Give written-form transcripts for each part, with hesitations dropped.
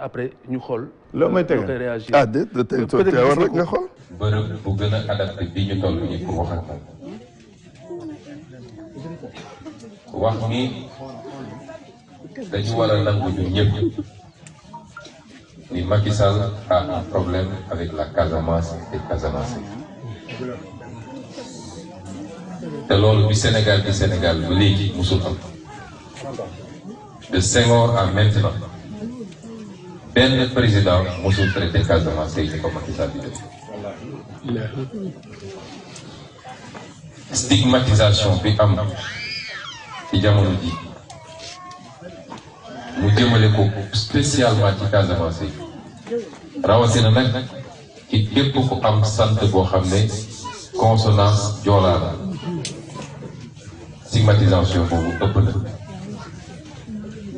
après ñu xool. loo may teg réagir ah déet teewal rek nga xool. bërëb bu gën a adapté bi ñu toll nii pour wax ak moom wax ni dañu war a nangu ñun ñëpp ni Macky Sall a un problème avec la Casamance et Casamance. te loolu bi Sénégal ba léegi musul am de Senghor à maintenant benn président musul traité Casamance yi ni ko Macky Sall di def. stigmatisation bi am ci jamono ji mu jëmale ko spécialement ci Casamance yi rawatina nag ci képp ku am sant boo xam ne consonance joolaa la stigmatisation boobu ëpp na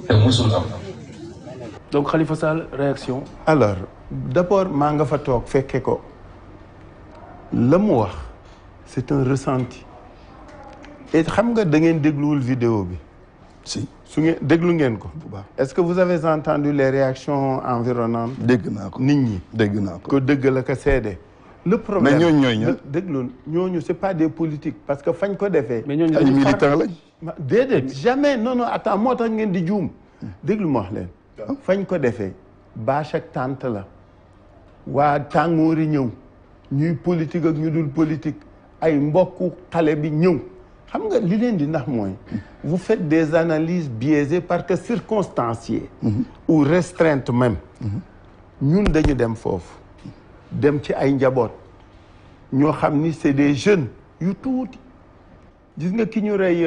te musul am. donc Khalifa Sall réaction. alors d'abord maa nga fa toog fekke ko la mu wax c'est un ressenti et xam nga da ngeen dégluwul vidéo bi. si su ngeen déglu ngeen ko. bu baax est-ce que vous avez entendu les réactions environnantes. dégg naa ko nit ñi. dégg naa ko ko dëgg la ko seede. le problème mais ñooñu ñooy ñan. déglu ñooñu c'est pas des politiques parce que fañ ko defee. mais ñooñu ay militants lañ. déedéet jamais non attends moo tax ngeen di juum. déglu ma wax leen. fañ ko defee bâche ak tente la waa tàngoori ñëw ñuy politique ak ñu dul politique ay mbokku xale bi ñëw xam nga li leen di ndax mooy vous faites des analyses biaisées parce que circonstanciées ou restreintes même ñun dañu dem foofu dem ci ay njaboot ñoo xam ni c'est des jeunes yu tuuti gis nga ki ñu rey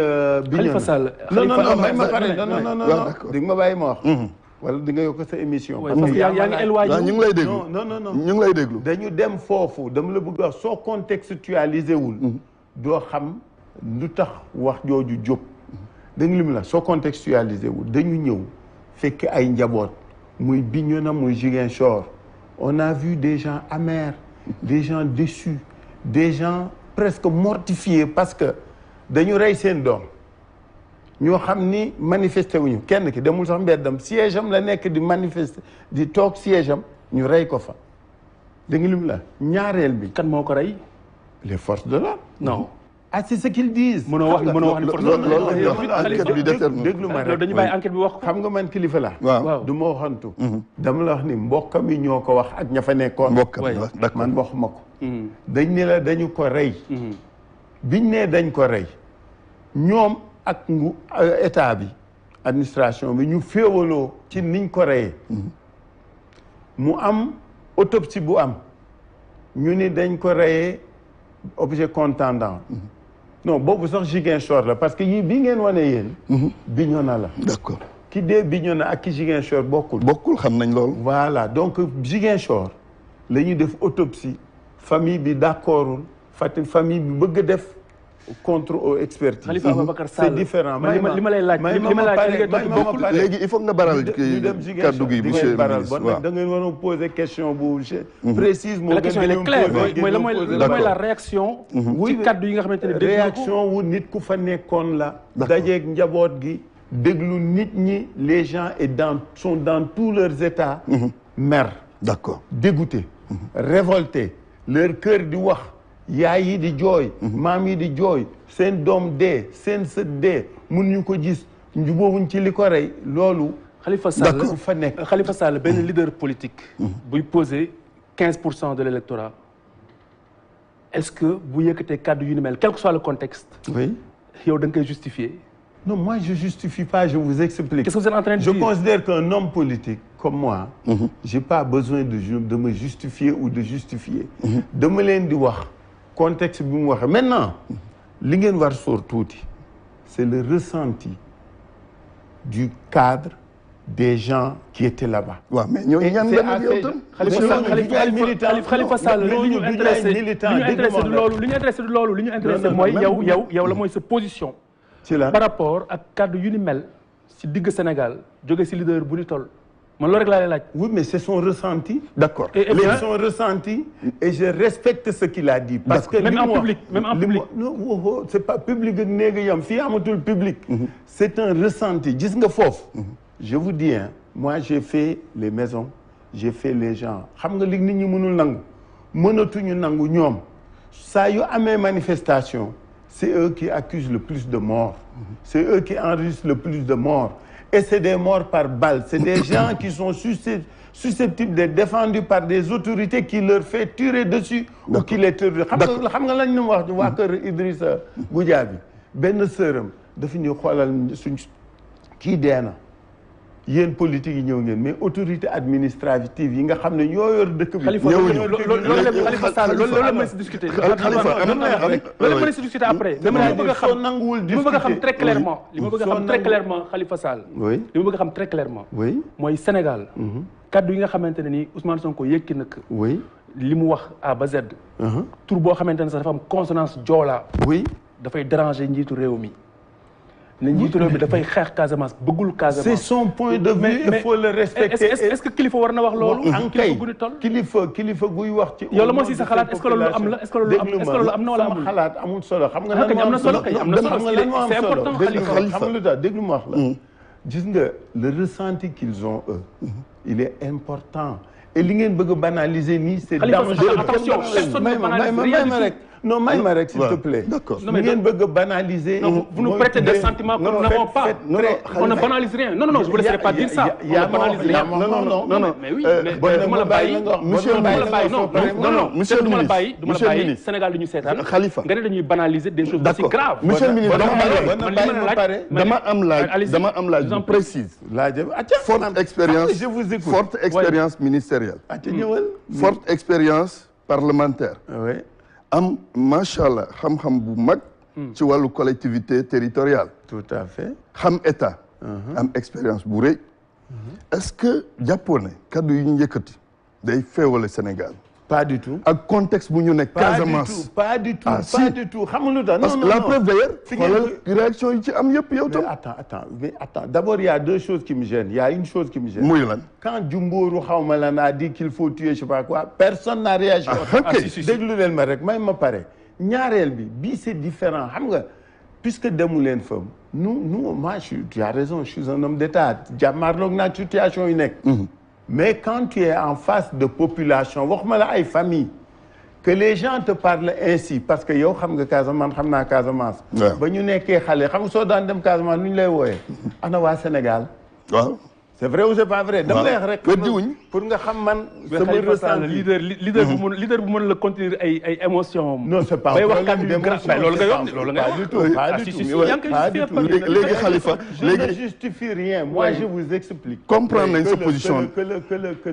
bi Khalifa Sall non may ma pare non di nga ma bàyyi ma wax wala di nga yokk sa émission. parce que yaa ngi éloigné ñu ngi lay déglu non ñu ngi lay déglu. dañu dem foofu dama la bëgg wax soo contextualisé wul. doo xam lu tax wax jooju jóg. da nga lim la soo contextualisé wul dañu ñëw fekk ay njaboot muy Bignona muy Ziguinchor on a vu des gens amers des gens déçus des gens presque mortifiés parce que dañu rey seen doom. ñoo xam ni manifesté wuñu kenn ki demul sax mbeddam siège am la nekk di manifester di toog siège am ñu rey ko fa da nga lim la ñaareel bi. kan moo ko rey. les forces de l'ordre. non. ah c'est ce qu'ils disent. mënoo wax ni force de l'ordre. déglu ma rek dañu bàyyi enquête bi wax ko. xam nga man kilifa la. waaw du ma waxantu. dama la wax ni mbokkam yi ñoo ko wax ak ña fa nekkoon. mbokkam d'accord man waxuma ko. dañ ne la dañu ko rey. biñ ne dañ ko rey ñoom. ak état bi administration bi ñu féewaloo ci niñ ko reyee mu am autopsie bu am ñu ni dañ ko reyee objet contendant non boobu sax Ziguinchor la parce que yii bi ngeen wane yéen Bignona la d'accord ki dee Bignona ak ki Ziguinchor bokkul xam nañ loolu voilà donc Ziguinchor la ñuy def autopsie famille bi d'accordul famille bi bëgg a def contre expertise. Khalifa Ababacar Sall c'est différent. li ma lay laaj léegi il faut nga baral kaddu gi monsieur le ministre waaw da ngeen war a poser question bu précise. la question est claire mooy la réaction. ci kaddu yi nga xamante ne réaction wu nit ku fa nekkoon la. dajeeg njaboot gi déglu nit ñi les gens sont dans tous leurs états. mer. d'accord dégoûtés. révoltés leur cœur di wax. yaay yi di jooy maam yi di jooy seen doom dee seen sët dee mun ñu ko gis njubóowuñ ci li ko rey loolu Khalifa Sall bu fa nekk Khalifa Sall benn leader politique buy poser 15% de l'électorat est-ce que bu yëkkatee kàddu yu ni mel quel que soit le contexte oui yow da nga koy justifier non moi je justifie pas je vous explique qu'est-ce que vous êtes en train de dire je considère qu'un homme politique comme moi j'ai pas besoin de me justifier ou de justifier dama leen di wax contexte bi mu waxee maintenant li ngeen war sóor tuuti c'est le ressenti du cadre des gens qui étaient là-bas. waaw mais ñooñu ñaan nga nag yow tam. Khalifa Sall li ñu intéressé du loolu li ñu intéressé mooy yow la mooy sa position. ci la par rapport ak cadre yu ni mel si digg Sénégal jóge si leader bu ni toll. man loolu rek laa lay laaj. oui mais c'est son ressenti. d'accord c'est son ressenti et je respecte ce qu'il a dit. parce que même en public non c'est pas public ak néega yam fii amatul public. c'est un ressenti gis nga foofu. je vous dis moi j'ai fait les maisons j'ai fait les gens xam nga li nit ñi mënul nangu mënatuñu nangu ñoom saa yu amee manifestation c'est eux qui accusent le plus de morts c'est eux qui enregistrent le plus de morts et c'est des morts par balle c'est des gens qui sont susceptibles d'être défendus par des autorités qui leur fait tirer dessus ou qui les terrorisent xam nga lañ ñu wax waa kër Idrissa Goudiaby benn sëram dafa ñuy xoolal suñ kii dee na yéen politique yi ñëw ngeen mais autorité administrative yi nga xam ne ñoo yor dëkk bi. Khalifa Sall loolu la mën si discuter. loolu mën si discuter après. dama bëgg a xam nanguwul li ma bëgg a xam très clairement. li ma bëgg a xam très clairement Khalifa Sall. oui li ma bëgg a xam très clairement. oui mooy Sénégal. kaddu yi nga xamante ne nii Ousmane Sonko yëkki na ko. oui li mu wax A ba Z. tur boo xamante ne sax dafa am consonance joola. oui dafay déranger njiitu réew mi. ne njiitu réew mi dafay xeex Casamance bëggul Casamance. c'est son point de vue il faut le respecter. est-ce que kilifa war na wax loolu. ankay kilifa kilifa guy wax ci. yow la moo si sa xalaat est-ce que loolu am la est-ce que loolu am na wala amul. xalaat amul solo xam nga lan am na solo kay am na solo c'est important Khalifa xam nga lu tax déglu ma wax la. gis nga le ressenti qu'ils ont eux. il est important. et li ngeen bëgg a banaliser nii c'est dangereux. attention personne ne banalise rien du tout. non may ma rek s'il te plaît. d'accord li ngeen bëgg a banaliser. non vous nous prêtez des sentiments que nous n'avons pas. on ne banalise rien. non je vous laisserai pas dire ça. on ne banalise rien. non mais oui mais du ma la bàyyi. monsieur le ministre monsieur le ministre du ma la bàyyi Sénégal du ñu seetaan. Khalifa nga ne dañuy banaliser des choses aussi graves. monsieur le ministre dama am laaj bu précise. forte expérience ministérielle. forte expérience parlementaire. oui. am macha allah xam-xam bu mag. ci wàllu collectivité territoriale. tout à fait. xam état. am expérience bu rëy. est-ce que jàppoo ne kaddu yu ñu yëkkati day féewale Sénégal. pas du tout. ak contexte bu ñu nekk Casamance. pas du tout pas du tout xam nga lu tax. parce que la preuve d'ailleurs. xoolal réaction yi ci am yëpp yow tam. mais attends d'abord il y a deux choses qui me gênent il y a une chose qui me gêne. muy lan. quand Jumbooru xawma lan a dit qu'il faut tuer je sais pas quoi personne n'a réagi. déglu leen ma rek may ma pare. ñaareel bi c'est différent xam nga puisque demu leen fa nous moi tu as raison je suis un homme d'État jàmmaarloog naa situation yu nekk. mais quand tu es en face de population waxuma la ay famille que les gens te parlent ainsi parce que yow xam nga Casamance xam naa Casamance. ba ñu nekkee xale xam nga soo daan dem Casamance nu ñu lay wooyee. ana waa Sénégal. waaw. c'est vrai ou c'est pas vrai. dama lay wax rek pour nga xam man. sama ressenti leader bu mën la contenir ay émotions. non c'est pas bay wax kàddu yu grave loolu nga wax loolu nga wax. pas du tout léegi Khalifa léegi je ne justifie rien moi je vous explique. comprendre nañ sa position.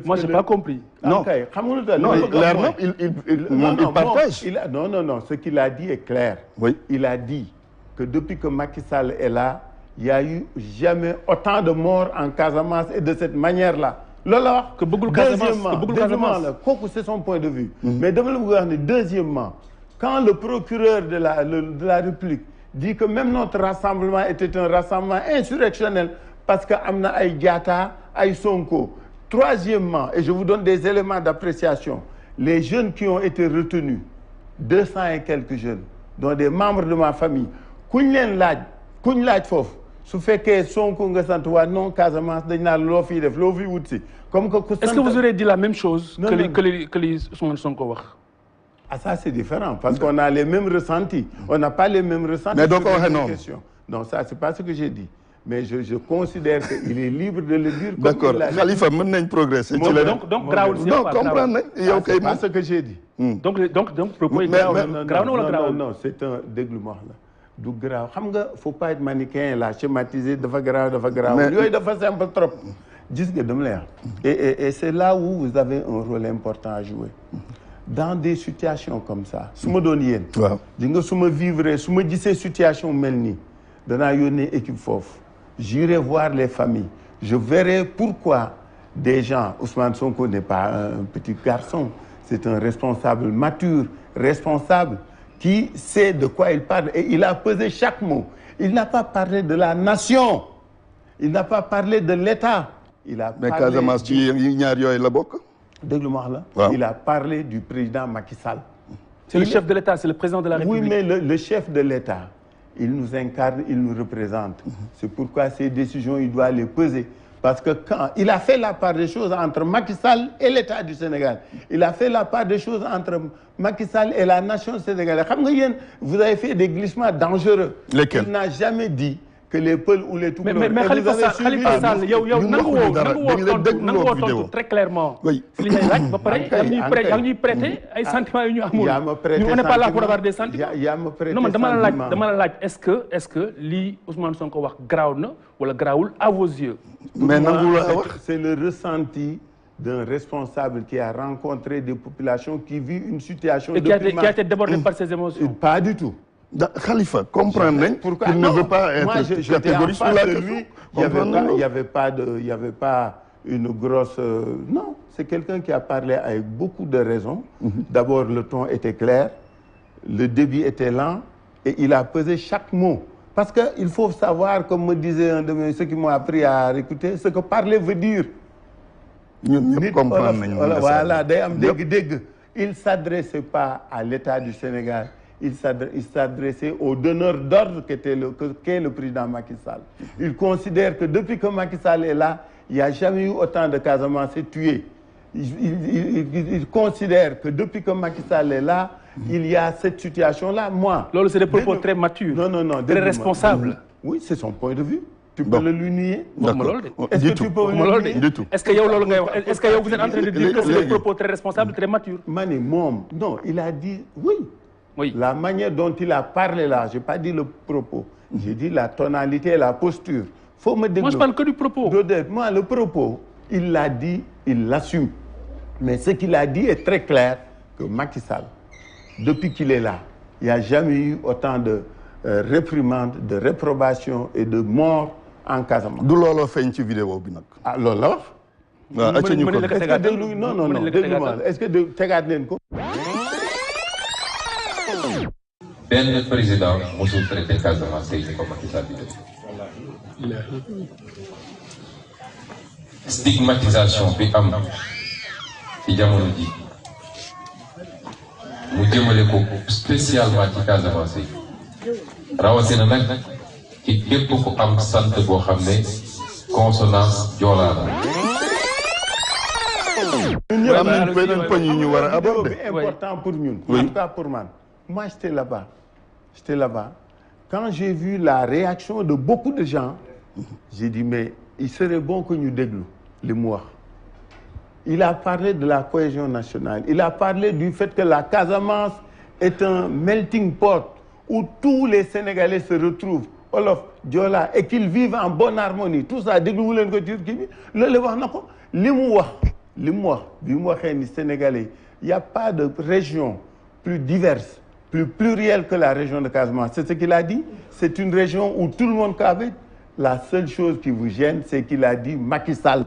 moi j'ai pas compris. non kay xam nga lu tax. non leer na il partage. non ce qu'il a dit est clair. oui il a dit que depuis que Macky Sall est là. il y a eu jamais autant de morts en Casamance et de cette manière-là. loolu la wax. que bëggul Casamance la kooku c'est son point de vue. mais dama la bëgg wax ne deuxièmement quand le procureur de la République dit que même notre rassemblement était un rassemblement insurrectionnel parce que am na ay Diatta ay Sonko. troisièmement et je vous donne des éléments d'appréciation les jeunes qui ont été retenus 200 et quelques jeunes dont des membres de ma famille kuñ leen laaj foofu. su fekkee Sonko nga sant waa non Casamance dañ naan loo fiy def loo fiy wut si comme que. est-ce que vous aurez dit la même chose. que li Ousmane Sonko wax. ah ça c'est différent parce qu'on a les mêmes ressentis. on n'a pas les mêmes ressentis. mais doo ko waxee noonu. non ça c'est pas ce que j'ai dit mais je considère qu'il est libre de le dire. d'accord Khalifa mën nañ progresser. ci la donc grawul si non comprendre nañ yow kay. c'est pas ce que j'ai dit. donc propos yi graaw na wala graawul. non c'est un déglu ma wax la. du graaw xam nga faut pas être manichéen là schématiser dafa graaw yooyu dafa simple trop gis nga dama lay wax et c'est là où vous avez un rôle important à jouer dans des situations comme ça su ma doon yéen waaw di nga su ma vivre su ma gisee situation mel nii danaa yónnee équipe foofu j'irai voir les familles je verrai pourquoi des gens Ousmane Sonko n'est pas un petit garçon c'est un responsable mature responsable qui sait de quoi il parle et il a pesé chaque mot. Il n'a pas parlé de la nation. Il n'a pas parlé de l'État. Il a mais parlé Casamance ci ñaar yooyu la bokk. déglu ma wax la. waaw il a parlé du président Macky Sall. c'est le chef de l'État, c'est le président de la République. Oui, mais le chef de l'État, il nous incarne, il nous représente. C'est pourquoi ces décisions, il doit les peser. Parce que quand il a fait la part des choses entre Macky Sall et l'État du Sénégal, il a fait la part des choses entre Macky Sall et la nation sénégalaise. Vous avez fait des glissements dangereux. Lesquels? Il n'a jamais dit que les Peuls ou les Toucouleurs. Mais Khalifa Sall, yow nangu woo tontu très clairement. Oui. Si li ngay laaj ba pare yaa ngi ñuy prêter ay sentiments yu ñu amul. On n'est pas là pour avoir des sentiments. Non man dama la laaj est-ce que lii Ousmane Sonko wax garaaw na wala garaawul à vos yeux. Mais nangu la wax. C'est le ressenti d'un responsable qui a rencontré des populations qui vivent une situation et qui a été débordé par ses émotions. Pas du tout. Khalifa, comprendre qu'il ne veut pas être catégorisé sur la question. Il n'y avait pas une grosse... non, c'est quelqu'un qui a parlé avec beaucoup de raisons. D'abord, le ton était clair, le débit était lent, et il a pesé chaque mot. Parce qu'il faut savoir, comme me disait un de ceux qui m'ont appris à écouter, ce que parler veut dire. Voilà, il ne s'adressait pas à l'État du Sénégal. Il s'adressait au donneur d'ordre qu'est le président Macky Sall. Il considère que depuis que Macky Sall est là, il n'y a jamais eu autant de Casamançais tués. Il considère que depuis que Macky Sall est là, il y a cette situation-là. Moi... C'est des propos très matures, très responsables. Oui, c'est son point de vue. Tu peux le lui nier. Est-ce que tu peux le nier? Du tout. Est-ce que vous êtes en train de dire que c'est des propos très responsables, très matures? Non, il a dit oui. Oui. La manière dont il a parlé là, je n'ai pas dit le propos, j'ai dit la tonalité et la posture. Faut me dire. Moi, je parle que du propos. Moi, le propos, il l'a dit, il l'assume. Mais ce qu'il a dit est très clair que Macky Sall, depuis qu'il est là, il n'y a jamais eu autant de réprimandes, de réprobations et de morts en Casamance. D'où l'on fait une vidéo. Ah, l'on non, est-ce que de tegaat leen ko? benn président mosul traité Casamance ni ko Macky Sall di def. Stigmatisation bi am ci jamono ji mu jëmale ko spécialement ci Casamance rawatina nag ci képp ku am sant boo xam ne consonance joolaa la. C'est important pour nous, en tout cas pour moi. Moi, j'étais là-bas. Quand j'ai vu la réaction de beaucoup de gens, j'ai dit, mais il serait bon que nous déglou les mots. Il a parlé de la cohésion nationale. Il a parlé du fait que la Casamance est un melting pot où tous les Sénégalais se retrouvent. Olof, Diola, et qu'ils vivent en bonne harmonie. Tout ça, déglou len ko dire ki le wax nako li Sénégalais, il n'y a pas de région plus diverse, plus plurielle que la région de Casamance. C'est ce qu'il a dit. C'est une région où tout le monde habite. La seule chose qui vous gêne, c'est qu'il a dit Macky Sall.